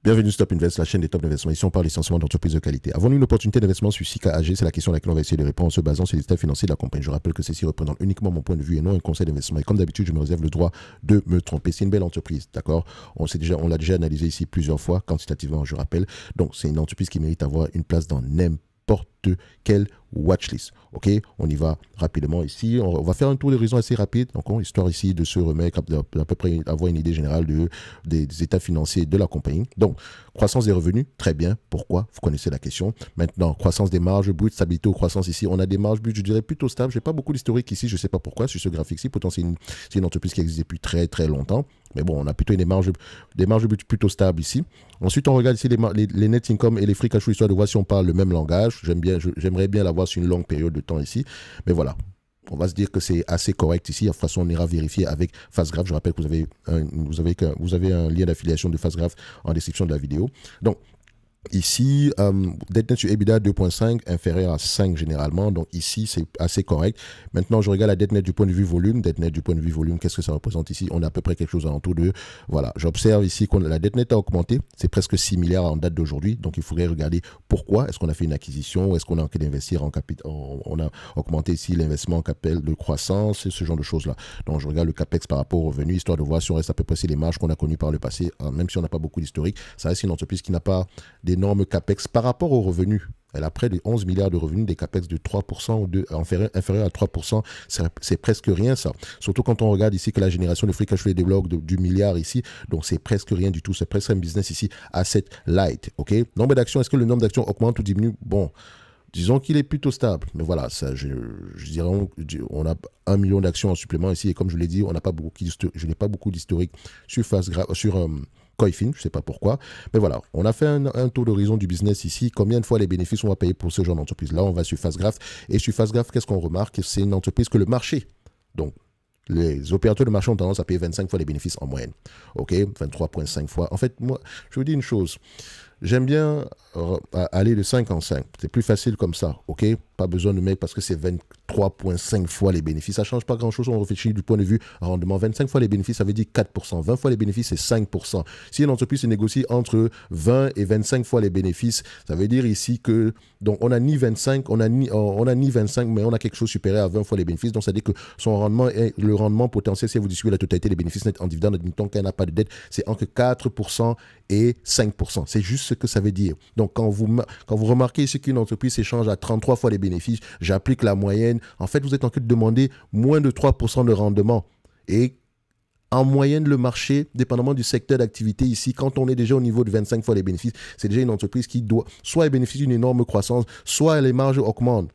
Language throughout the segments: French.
Bienvenue sur Top Invest, la chaîne des top d'investissement. Ici, on parle essentiellement d'entreprises de qualité. Avons-nous une opportunité d'investissement sur SICA AG? C'est la question à laquelle on va essayer de répondre en se basant sur les états financiers de la compagnie. Je rappelle que ceci représente uniquement mon point de vue et non un conseil d'investissement. Et comme d'habitude, je me réserve le droit de me tromper. C'est une belle entreprise, d'accord? On l'a déjà analysé ici plusieurs fois, quantitativement, je rappelle. Donc, c'est une entreprise qui mérite d'avoir une place dans n'importe quelle watchlist. Ok, on y va rapidement ici. On va faire un tour d'horizon assez rapide, donc histoire ici de se remettre à peu près avoir une idée générale des états financiers de la compagnie. Donc, croissance des revenus, très bien. Pourquoi? Vous connaissez la question. Maintenant, croissance des marges brutes, stabilité ou croissance ici. On a des marges brutes, je dirais plutôt stables. Je n'ai pas beaucoup d'historique ici, je ne sais pas pourquoi, sur ce graphique-ci. Pourtant, c'est une entreprise qui existe depuis très très longtemps. Mais bon, on a plutôt des marges brutes plutôt stables ici. Ensuite, on regarde ici les net income et les free cash flow, histoire de voir si on parle le même langage. J'aimerais bien l'avoir sur une longue période de temps ici. Mais voilà, on va se dire que c'est assez correct ici. De toute façon, on ira vérifier avec Fastgraph. Je rappelle que vous avez un lien d'affiliation de Fastgraph en description de la vidéo. Donc, ici, dette nette sur EBITDA 2.5, inférieur à 5 généralement. Donc ici, c'est assez correct. Maintenant, je regarde la dette nette du point de vue volume. Dette nette du point de vue volume, qu'est-ce que ça représente ici? On a à peu près quelque chose alentour de... Voilà, j'observe ici que la dette nette a augmenté. C'est presque 6 milliards en date d'aujourd'hui. Donc il faudrait regarder pourquoi. Est-ce qu'on a fait une acquisition? Est-ce qu'on a envie d'investir en capital? On a augmenté ici l'investissement en capital de croissance et ce genre de choses-là. Donc je regarde le CAPEX par rapport aux revenus, histoire de voir si on reste à peu près sur les marges qu'on a connues par le passé. Même si on n'a pas beaucoup d'historique, ça reste une entreprise qui n'a pas d'énormes CAPEX par rapport aux revenus. Elle a près de 11 milliards de revenus, des CAPEX de 3% ou inférieur à 3%. C'est presque rien, ça. Surtout quand on regarde ici que la génération de free cash flow débloque du milliard ici. Donc, c'est presque rien du tout. C'est presque un business ici asset light. OK? Nombre d'actions, est-ce que le nombre d'actions augmente ou diminue? Bon, disons qu'il est plutôt stable. Mais voilà, ça, je dirais, on a 1 million d'actions en supplément ici. Et comme je l'ai dit, je n'ai pas beaucoup d'historique sur Coifin, je ne sais pas pourquoi. Mais voilà, on a fait un tour d'horizon du business ici. Combien de fois les bénéfices on va payer pour ce genre d'entreprise? Là, on va sur Fastgraph. Et sur Fastgraph, qu'est-ce qu'on remarque? C'est une entreprise que le marché, donc les opérateurs de marché ont tendance à payer 25 fois les bénéfices en moyenne. OK, 23,5 fois. En fait, moi, je vous dis une chose. J'aime bien aller de 5 en 5. C'est plus facile comme ça, ok? Pas besoin de mettre parce que c'est 23,5 fois les bénéfices. Ça ne change pas grand-chose, on réfléchit du point de vue rendement. 25 fois les bénéfices, ça veut dire 4%. 20 fois les bénéfices, c'est 5%. Si une entreprise se négocie entre 20 et 25 fois les bénéfices, ça veut dire ici que, donc on a ni 25, on a ni 25, mais on a quelque chose supérieur à 20 fois les bénéfices. Donc ça veut dire que son rendement est le rendement potentiel, si vous distribuez la totalité des bénéfices nets en dividende, admettons qu'elle n'a pas de dette, c'est entre 4% et 5%. C'est juste ce que ça veut dire. Donc, quand vous remarquez ici qu'une entreprise s'échange à 33 fois les bénéfices, j'applique la moyenne. En fait, vous êtes en train de demander moins de 3% de rendement. Et en moyenne, le marché, dépendamment du secteur d'activité ici, quand on est déjà au niveau de 25 fois les bénéfices, c'est déjà une entreprise qui doit, soit elle bénéficie d'une énorme croissance, soit les marges augmentent.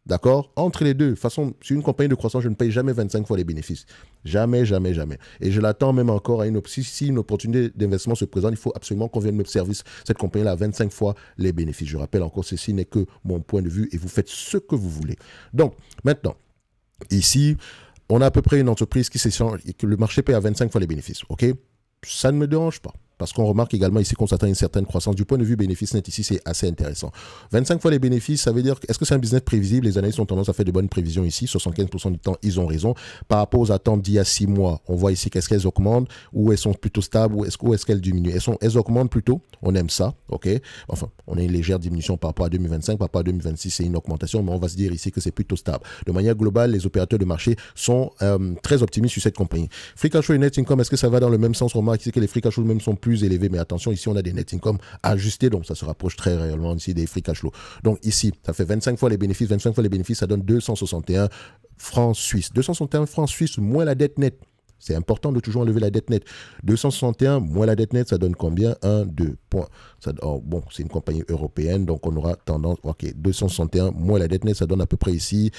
D'accord? Entre les deux, de toute façon, sur une compagnie de croissance, je ne paye jamais 25 fois les bénéfices. Jamais, jamais, jamais. Et je l'attends même encore à si une opportunité d'investissement se présente, il faut absolument qu'on vienne me servir cette compagnie-là à 25 fois les bénéfices. Je rappelle encore, ceci n'est que mon point de vue et vous faites ce que vous voulez. Donc, maintenant, ici, on a à peu près une entreprise qui s'échange et que le marché paye à 25 fois les bénéfices. OK? Ça ne me dérange pas. Parce qu'on remarque également ici qu'on s'attend à une certaine croissance. Du point de vue bénéfice net, ici, c'est assez intéressant. 25 fois les bénéfices, ça veut dire, est-ce que c'est un business prévisible? Les analystes ont tendance à faire de bonnes prévisions ici. 75% du temps, ils ont raison. Par rapport aux attentes d'il y a 6 mois, on voit ici qu'est-ce qu'elles augmentent, ou elles sont plutôt stables, ou est-ce qu'elles diminuent. Elles augmentent plutôt. On aime ça, OK? Enfin, on a une légère diminution par rapport à 2025. Par rapport à 2026, c'est une augmentation, mais on va se dire ici que c'est plutôt stable. De manière globale, les opérateurs de marché sont très optimistes sur cette compagnie. Free cash flow et net income, est-ce que ça va dans le même sens? On remarque ici que les free cash flow même sont plus élevés, mais attention, ici on a des net income ajustés, donc ça se rapproche très réellement ici des free cash flow. Donc ici, ça fait 25 fois les bénéfices, 25 fois les bénéfices, ça donne 261 francs suisses. 261 francs suisses moins la dette nette. C'est important de toujours enlever la dette nette. 261 moins la dette nette, ça donne combien? 1, 2 points. Bon, c'est une compagnie européenne, donc on aura tendance, ok, 261 moins la dette nette, ça donne à peu près ici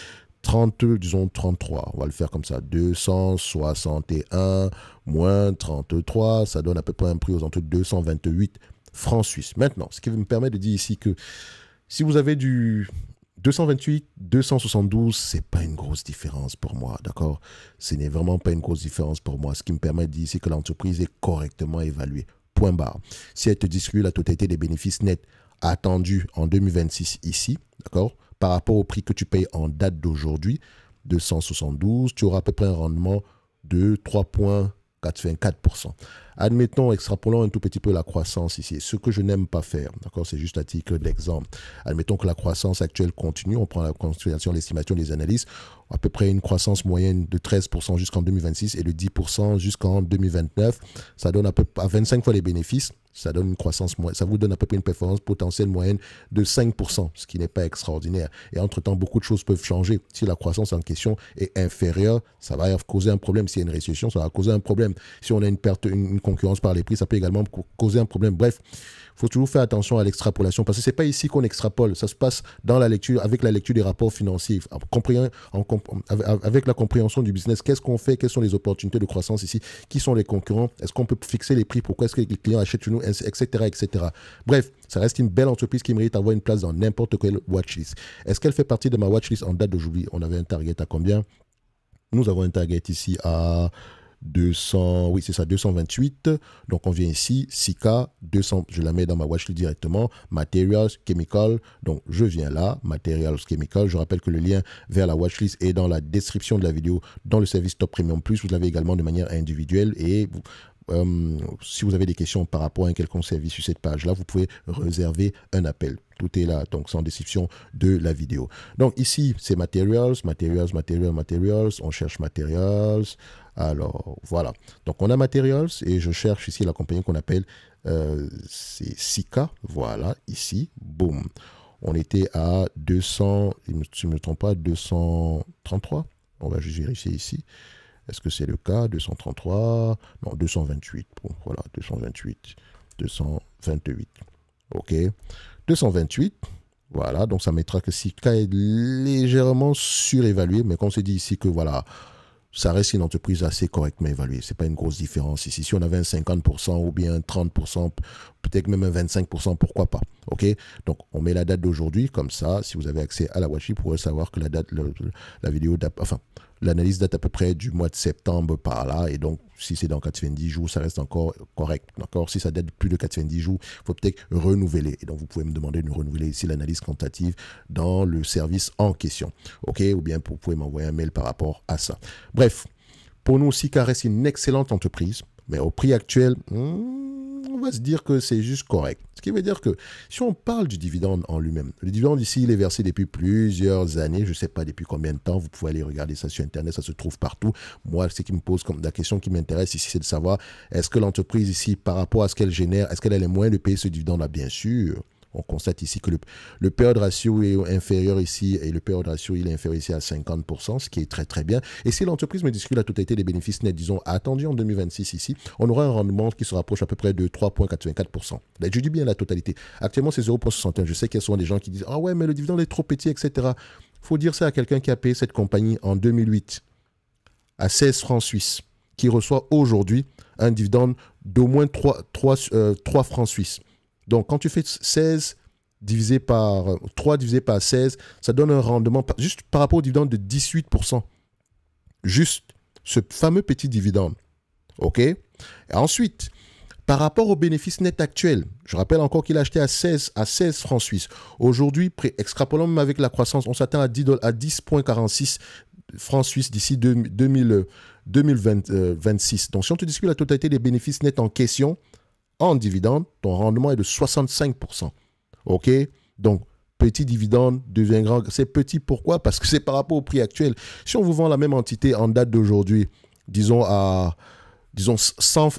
30, disons 33, on va le faire comme ça, 261 moins 33, ça donne à peu près un prix aux alentours de 228 francs suisses. Maintenant, ce qui me permet de dire ici que si vous avez du 228, 272, c'est pas une grosse différence pour moi, d'accord? Ce n'est vraiment pas une grosse différence pour moi, ce qui me permet de dire ici que l'entreprise est correctement évaluée. Point barre. Si elle te distribue la totalité des bénéfices nets attendus en 2026 ici, d'accord? Par rapport au prix que tu payes en date d'aujourd'hui, 272, tu auras à peu près un rendement de 3,4%. Admettons, extrapolons un tout petit peu la croissance ici. Ce que je n'aime pas faire, d'accord, c'est juste à titre d'exemple. Admettons que la croissance actuelle continue, on prend la considération, l'estimation des analystes, à peu près une croissance moyenne de 13% jusqu'en 2026 et de 10% jusqu'en 2029. Ça donne à 25 fois les bénéfices. Ça donne une croissance, ça vous donne à peu près une performance potentielle moyenne de 5%, ce qui n'est pas extraordinaire. Et entre-temps, beaucoup de choses peuvent changer. Si la croissance en question est inférieure, ça va causer un problème. S'il y a une récession, ça va causer un problème. Si on a une perte, une concurrence par les prix, ça peut également causer un problème. Bref, il faut toujours faire attention à l'extrapolation parce que ce n'est pas ici qu'on extrapole. Ça se passe dans la lecture, avec la lecture des rapports financiers. Avec la compréhension du business, qu'est-ce qu'on fait, quelles sont les opportunités de croissance ici, qui sont les concurrents, est-ce qu'on peut fixer les prix, pourquoi est-ce que les clients achètent chez nous, etc., etc. Bref, ça reste une belle entreprise qui mérite d'avoir une place dans n'importe quelle watchlist. Est-ce qu'elle fait partie de ma watchlist en date d'aujourd'hui? On avait un target à combien? Nous avons un target ici à 200, oui c'est ça, 228. Donc on vient ici, Sika, 200, je la mets dans ma watchlist directement. Materials, Chemical, donc je viens là, Materials, Chemical. Je rappelle que le lien vers la watchlist est dans la description de la vidéo, dans le service Top Premium Plus. Vous l'avez également de manière individuelle et si vous avez des questions par rapport à un quelconque service sur cette page-là, vous pouvez réserver un appel. Tout est là, donc sans description de la vidéo. Donc ici, c'est Materials. On cherche Materials. Alors, voilà. Donc, on a Materials et je cherche ici la compagnie qu'on appelle c'est Sika. Voilà, ici. Boum. On était à 200, si je ne me trompe pas, 233. On va juste vérifier ici. Est-ce que c'est le cas? 233, non, 228. Bon, voilà, 228, 228. OK. 228. Voilà, donc ça mettra que Sika est légèrement surévalué, mais qu'on s'est dit ici que voilà, ça reste une entreprise assez correctement évaluée. Ce n'est pas une grosse différence ici. Si on avait un 50% ou bien un 30%, peut-être même un 25%, pourquoi pas. OK? Donc, on met la date d'aujourd'hui. Comme ça, si vous avez accès à la watchlist, vous pourrez savoir que la date, la vidéo, enfin, l'analyse date à peu près du mois de septembre par là. Et donc, si c'est dans 90 jours, ça reste encore correct. D'accord? Si ça date de plus de 90 jours, il faut peut-être renouveler. Et donc, vous pouvez me demander de renouveler ici l'analyse quantitative dans le service en question. OK? Ou bien, vous pouvez m'envoyer un mail par rapport à ça. Bref, pour nous aussi, Sika reste une excellente entreprise. Mais au prix actuel, on va se dire que c'est juste correct. Ce qui veut dire que si on parle du dividende en lui-même, le dividende ici, il est versé depuis plusieurs années. Je ne sais pas depuis combien de temps. Vous pouvez aller regarder ça sur Internet. Ça se trouve partout. Moi, ce qui me pose comme la question qui m'intéresse ici, c'est de savoir est-ce que l'entreprise ici, par rapport à ce qu'elle génère, est-ce qu'elle a les moyens de payer ce dividende-là? Bien sûr. On constate ici que le payout ratio est inférieur ici et le payout ratio il est inférieur ici à 50%, ce qui est très très bien. Et si l'entreprise me discute la totalité des bénéfices nets, disons, attendu en 2026 ici, on aura un rendement qui se rapproche à peu près de 3,84%. Je dis bien la totalité. Actuellement, c'est 0,61. Je sais qu'il y a souvent des gens qui disent « Ah ouais, mais le dividende est trop petit, etc. » Il faut dire ça à quelqu'un qui a payé cette compagnie en 2008 à 16 francs suisses, qui reçoit aujourd'hui un dividende d'au moins 3 francs suisses. Donc, quand tu fais 16 divisé par 3 divisé par 16, ça donne un rendement, juste par rapport au dividende, de 18%. Juste ce fameux petit dividende. OK? Et ensuite, par rapport au bénéfice net actuel, je rappelle encore qu'il a acheté à 16 francs suisses. Aujourd'hui, extrapolons même avec la croissance, on s'attend à 10,46 francs suisses d'ici 2026. Donc, si on te discute la totalité des bénéfices nets en question, en dividende, ton rendement est de 65%. OK? Donc, petit dividende devient grand. C'est petit, pourquoi? Parce que c'est par rapport au prix actuel. Si on vous vend la même entité en date d'aujourd'hui, disons à 100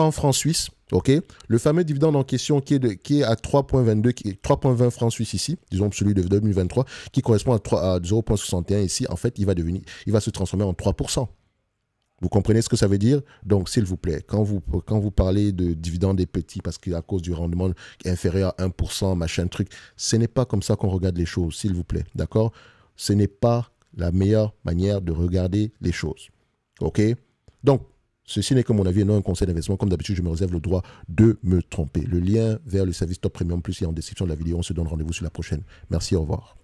francs suisses, OK? Le fameux dividende en question qui est à 3,20 francs suisses ici, disons celui de 2023, qui correspond à 0,61 ici, en fait, il va se transformer en 3%. Vous comprenez ce que ça veut dire? Donc, s'il vous plaît, quand vous parlez de dividendes des petits, parce qu'à cause du rendement inférieur à 1%, machin truc, ce n'est pas comme ça qu'on regarde les choses, s'il vous plaît. D'accord? Ce n'est pas la meilleure manière de regarder les choses. OK? Donc, ceci n'est que mon avis et non un conseil d'investissement. Comme d'habitude, je me réserve le droit de me tromper. Le lien vers le service Top Premium Plus est en description de la vidéo. On se donne rendez-vous sur la prochaine. Merci, au revoir.